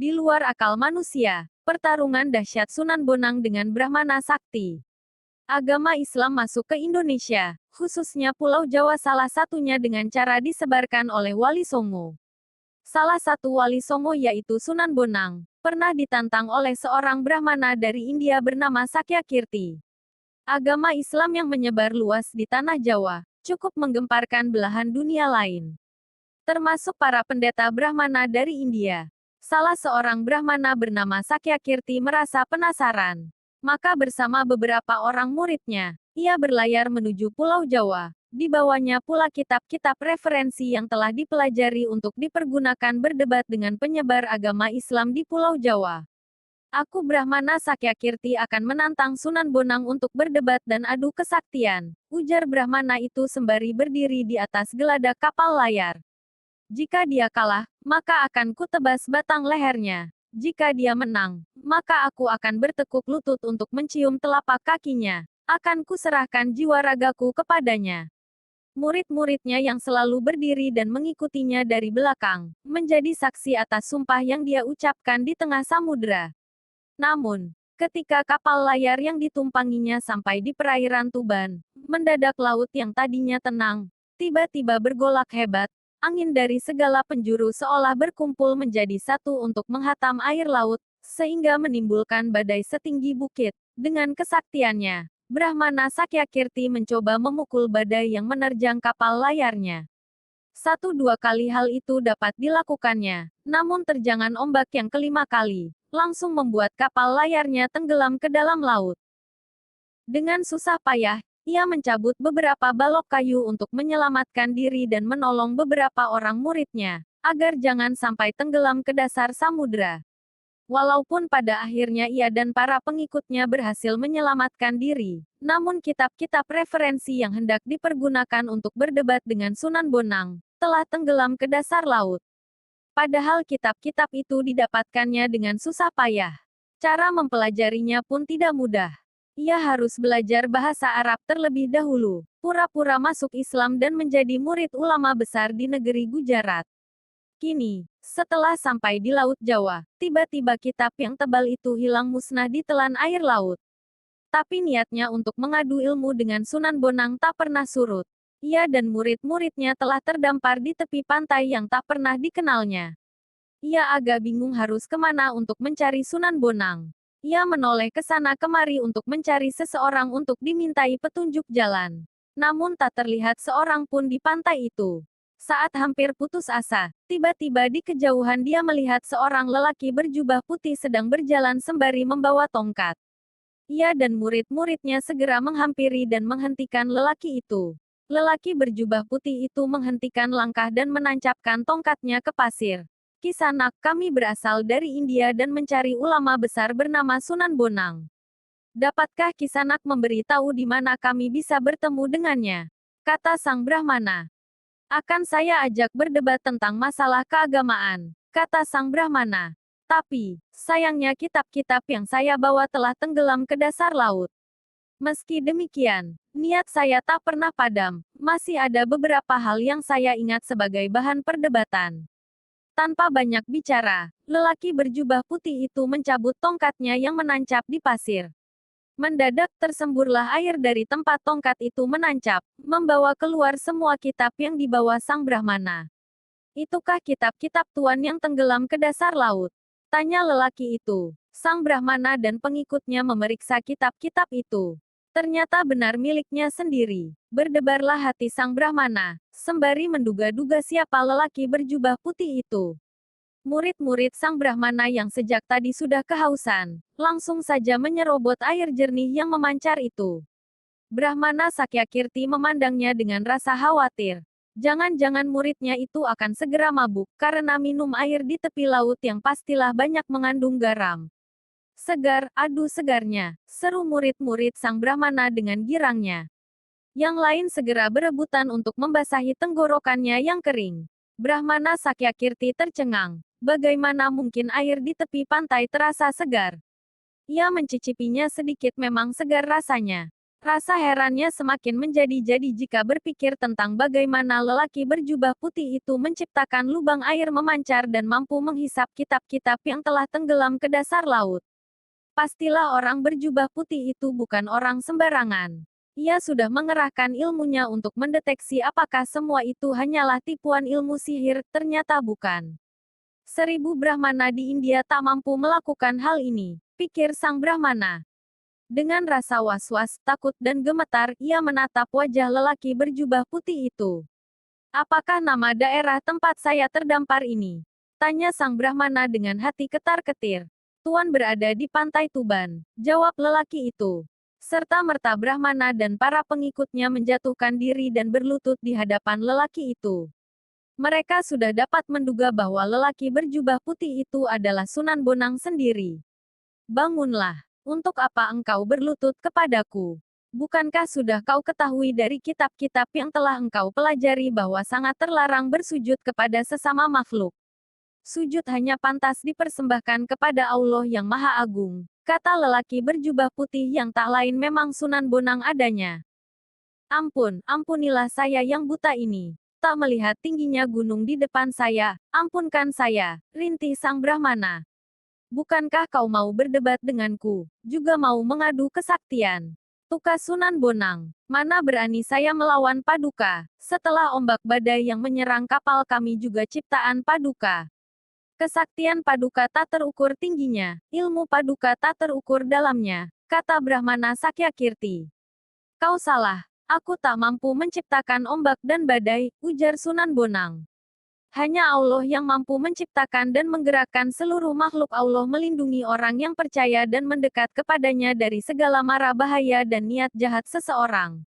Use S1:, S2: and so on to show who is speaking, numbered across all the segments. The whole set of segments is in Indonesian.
S1: Di luar akal manusia, pertarungan dahsyat Sunan Bonang dengan Brahmana Sakti. Agama Islam masuk ke Indonesia, khususnya Pulau Jawa salah satunya dengan cara disebarkan oleh Wali Songo. Salah satu Wali Songo yaitu Sunan Bonang, pernah ditantang oleh seorang Brahmana dari India bernama Sakyakirti. Agama Islam yang menyebar luas di tanah Jawa, cukup menggemparkan belahan dunia lain. Termasuk para pendeta Brahmana dari India. Salah seorang Brahmana bernama Sakyakirti merasa penasaran. Maka bersama beberapa orang muridnya, ia berlayar menuju Pulau Jawa. Dibawanya pula kitab-kitab referensi yang telah dipelajari untuk dipergunakan berdebat dengan penyebar agama Islam di Pulau Jawa. Aku Brahmana Sakyakirti akan menantang Sunan Bonang untuk berdebat dan adu kesaktian, ujar Brahmana itu sembari berdiri di atas geladak kapal layar. Jika dia kalah, maka akan kutebas batang lehernya. Jika dia menang, maka aku akan bertekuk lutut untuk mencium telapak kakinya. Akan kuserahkan jiwa ragaku kepadanya. Murid-muridnya yang selalu berdiri dan mengikutinya dari belakang, menjadi saksi atas sumpah yang dia ucapkan di tengah samudera. Namun, ketika kapal layar yang ditumpanginya sampai di perairan Tuban, mendadak laut yang tadinya tenang, tiba-tiba bergolak hebat. Angin dari segala penjuru seolah berkumpul menjadi satu untuk menghatam air laut, sehingga menimbulkan badai setinggi bukit. Dengan kesaktiannya, Brahmana Sakyakirti mencoba memukul badai yang menerjang kapal layarnya. 1-2 kali hal itu dapat dilakukannya, namun terjangan ombak yang kelima kali, langsung membuat kapal layarnya tenggelam ke dalam laut. Dengan susah payah, ia mencabut beberapa balok kayu untuk menyelamatkan diri dan menolong beberapa orang muridnya, agar jangan sampai tenggelam ke dasar samudera. Walaupun pada akhirnya ia dan para pengikutnya berhasil menyelamatkan diri, namun kitab-kitab referensi yang hendak dipergunakan untuk berdebat dengan Sunan Bonang, telah tenggelam ke dasar laut. Padahal kitab-kitab itu didapatkannya dengan susah payah. Cara mempelajarinya pun tidak mudah. Ia harus belajar bahasa Arab terlebih dahulu, pura-pura masuk Islam dan menjadi murid ulama besar di negeri Gujarat. Kini, setelah sampai di Laut Jawa, tiba-tiba kitab yang tebal itu hilang musnah di telan air laut. Tapi niatnya untuk mengadu ilmu dengan Sunan Bonang tak pernah surut. Ia dan murid-muridnya telah terdampar di tepi pantai yang tak pernah dikenalnya. Ia agak bingung harus kemana untuk mencari Sunan Bonang. Ia menoleh ke sana kemari untuk mencari seseorang untuk dimintai petunjuk jalan. Namun tak terlihat seorang pun di pantai itu. Saat hampir putus asa, tiba-tiba di kejauhan dia melihat seorang lelaki berjubah putih sedang berjalan sembari membawa tongkat. Ia dan murid-muridnya segera menghampiri dan menghentikan lelaki itu. Lelaki berjubah putih itu menghentikan langkah dan menancapkan tongkatnya ke pasir. Kisanak, kami berasal dari India dan mencari ulama besar bernama Sunan Bonang. Dapatkah Kisanak memberi tahu di mana kami bisa bertemu dengannya? Kata sang Brahmana. Akan saya ajak berdebat tentang masalah keagamaan, kata sang Brahmana. Tapi, sayangnya kitab-kitab yang saya bawa telah tenggelam ke dasar laut. Meski demikian, niat saya tak pernah padam, masih ada beberapa hal yang saya ingat sebagai bahan perdebatan. Tanpa banyak bicara, lelaki berjubah putih itu mencabut tongkatnya yang menancap di pasir. Mendadak tersemburlah air dari tempat tongkat itu menancap, membawa keluar semua kitab yang dibawa sang Brahmana. Itukah kitab-kitab Tuan yang tenggelam ke dasar laut? Tanya lelaki itu. Sang Brahmana dan pengikutnya memeriksa kitab-kitab itu. Ternyata benar miliknya sendiri. Berdebarlah hati sang Brahmana, sembari menduga-duga siapa lelaki berjubah putih itu. Murid-murid sang Brahmana yang sejak tadi sudah kehausan, langsung saja menyerobot air jernih yang memancar itu. Brahmana Sakyakirti memandangnya dengan rasa khawatir. Jangan-jangan muridnya itu akan segera mabuk, karena minum air di tepi laut yang pastilah banyak mengandung garam. Segar, aduh segarnya, seru murid-murid sang Brahmana dengan girangnya. Yang lain segera berebutan untuk membasahi tenggorokannya yang kering. Brahmana Sakyakirti tercengang. Bagaimana mungkin air di tepi pantai terasa segar? Ia mencicipinya sedikit memang segar rasanya. Rasa herannya semakin menjadi-jadi jika berpikir tentang bagaimana lelaki berjubah putih itu menciptakan lubang air memancar dan mampu menghisap kitab-kitab yang telah tenggelam ke dasar laut. Pastilah orang berjubah putih itu bukan orang sembarangan. Ia sudah mengerahkan ilmunya untuk mendeteksi apakah semua itu hanyalah tipuan ilmu sihir, ternyata bukan. 1000 Brahmana di India tak mampu melakukan hal ini, pikir sang Brahmana. Dengan rasa was-was, takut dan gemetar, ia menatap wajah lelaki berjubah putih itu. Apakah nama daerah tempat saya terdampar ini? Tanya sang Brahmana dengan hati ketar-ketir. Tuan berada di pantai Tuban, jawab lelaki itu. Serta-merta Brahmana dan para pengikutnya menjatuhkan diri dan berlutut di hadapan lelaki itu. Mereka sudah dapat menduga bahwa lelaki berjubah putih itu adalah Sunan Bonang sendiri. Bangunlah. Untuk apa engkau berlutut kepadaku? Bukankah sudah kau ketahui dari kitab-kitab yang telah engkau pelajari bahwa sangat terlarang bersujud kepada sesama makhluk? Sujud hanya pantas dipersembahkan kepada Allah yang Maha Agung, kata lelaki berjubah putih yang tak lain memang Sunan Bonang adanya. Ampun, ampunilah saya yang buta ini. Tak melihat tingginya gunung di depan saya, ampunkan saya, rintih sang Brahmana. Bukankah kau mau berdebat denganku, juga mau mengadu kesaktian? Tukas Sunan Bonang, mana berani saya melawan Paduka, setelah ombak badai yang menyerang kapal kami juga ciptaan Paduka. Kesaktian Paduka tak terukur tingginya, ilmu Paduka tak terukur dalamnya, kata Brahmana Sakyakirti. Kau salah, aku tak mampu menciptakan ombak dan badai, ujar Sunan Bonang. Hanya Allah yang mampu menciptakan dan menggerakkan seluruh makhluk. Allah melindungi orang yang percaya dan mendekat kepadanya dari segala mara bahaya dan niat jahat seseorang.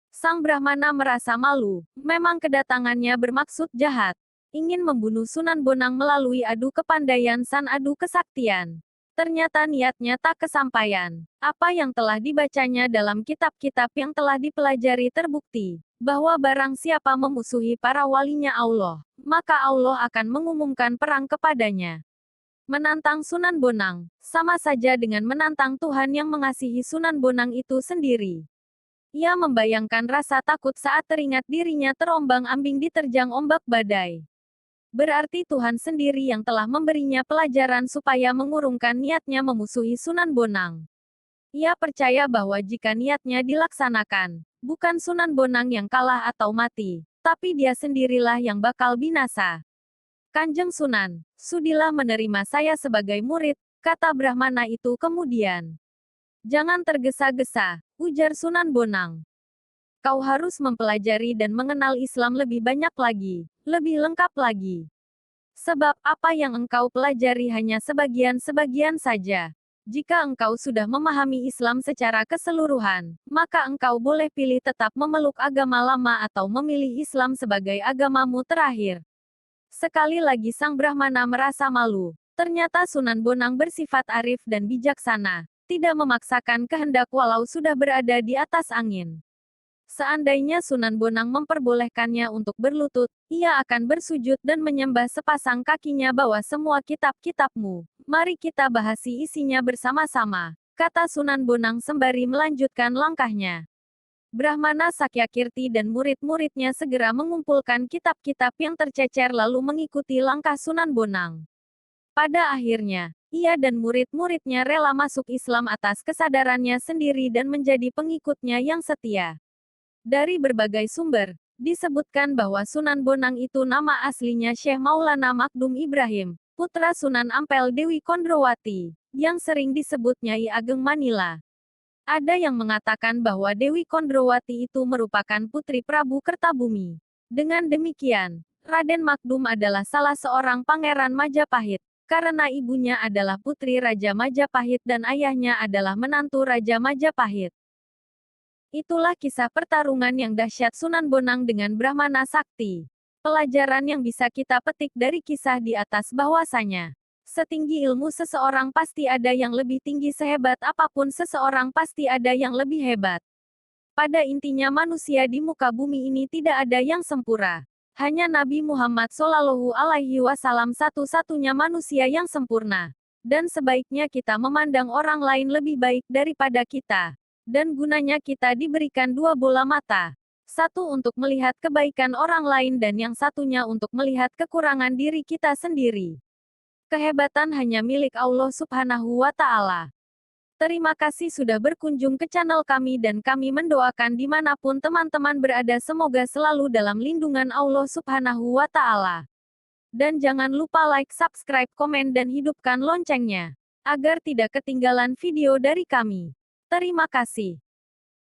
S1: Sang Brahmana merasa malu, memang kedatangannya bermaksud jahat. Ingin membunuh Sunan Bonang melalui adu kepandaian san adu kesaktian. Ternyata niatnya tak kesampaian. Apa yang telah dibacanya dalam kitab-kitab yang telah dipelajari terbukti bahwa barang siapa memusuhi para walinya Allah, maka Allah akan mengumumkan perang kepadanya. Menantang Sunan Bonang, sama saja dengan menantang Tuhan yang mengasihi Sunan Bonang itu sendiri. Ia membayangkan rasa takut saat teringat dirinya terombang-ambing diterjang ombak badai. Berarti Tuhan sendiri yang telah memberinya pelajaran supaya mengurungkan niatnya memusuhi Sunan Bonang. Ia percaya bahwa jika niatnya dilaksanakan, bukan Sunan Bonang yang kalah atau mati, tapi dia sendirilah yang bakal binasa. Kanjeng Sunan, sudilah menerima saya sebagai murid, kata Brahmana itu kemudian. Jangan tergesa-gesa, ujar Sunan Bonang. Kau harus mempelajari dan mengenal Islam lebih banyak lagi, lebih lengkap lagi. Sebab apa yang engkau pelajari hanya sebagian-sebagian saja. Jika engkau sudah memahami Islam secara keseluruhan, maka engkau boleh pilih tetap memeluk agama lama atau memilih Islam sebagai agamamu terakhir. Sekali lagi sang Brahmana merasa malu. Ternyata Sunan Bonang bersifat arif dan bijaksana, tidak memaksakan kehendak walau sudah berada di atas angin. Seandainya Sunan Bonang memperbolehkannya untuk berlutut, ia akan bersujud dan menyembah sepasang kakinya bahwa semua kitab-kitabmu. Mari kita bahasi isinya bersama-sama, kata Sunan Bonang sembari melanjutkan langkahnya. Brahmana Sakyakirti dan murid-muridnya segera mengumpulkan kitab-kitab yang tercecer lalu mengikuti langkah Sunan Bonang. Pada akhirnya, ia dan murid-muridnya rela masuk Islam atas kesadarannya sendiri dan menjadi pengikutnya yang setia. Dari berbagai sumber, disebutkan bahwa Sunan Bonang itu nama aslinya Syekh Maulana Makdum Ibrahim, putra Sunan Ampel Dewi Kondrowati, yang sering disebut Nyai Ageng Manila. Ada yang mengatakan bahwa Dewi Kondrowati itu merupakan putri Prabu Kertabumi. Dengan demikian, Raden Makdum adalah salah seorang pangeran Majapahit, karena ibunya adalah putri Raja Majapahit dan ayahnya adalah menantu Raja Majapahit. Itulah kisah pertarungan yang dahsyat Sunan Bonang dengan Brahmana Sakti. Pelajaran yang bisa kita petik dari kisah di atas bahwasanya, setinggi ilmu seseorang pasti ada yang lebih tinggi, sehebat apapun seseorang pasti ada yang lebih hebat. Pada intinya manusia di muka bumi ini tidak ada yang sempurna. Hanya Nabi Muhammad SAW satu-satunya manusia yang sempurna. Dan sebaiknya kita memandang orang lain lebih baik daripada kita. Dan gunanya kita diberikan dua bola mata. Satu untuk melihat kebaikan orang lain dan yang satunya untuk melihat kekurangan diri kita sendiri. Kehebatan hanya milik Allah Subhanahu wa Ta'ala. Terima kasih sudah berkunjung ke channel kami dan kami mendoakan dimanapun teman-teman berada semoga selalu dalam lindungan Allah Subhanahu wa Ta'ala. Dan jangan lupa like, subscribe, komen dan hidupkan loncengnya. Agar tidak ketinggalan video dari kami. Terima kasih.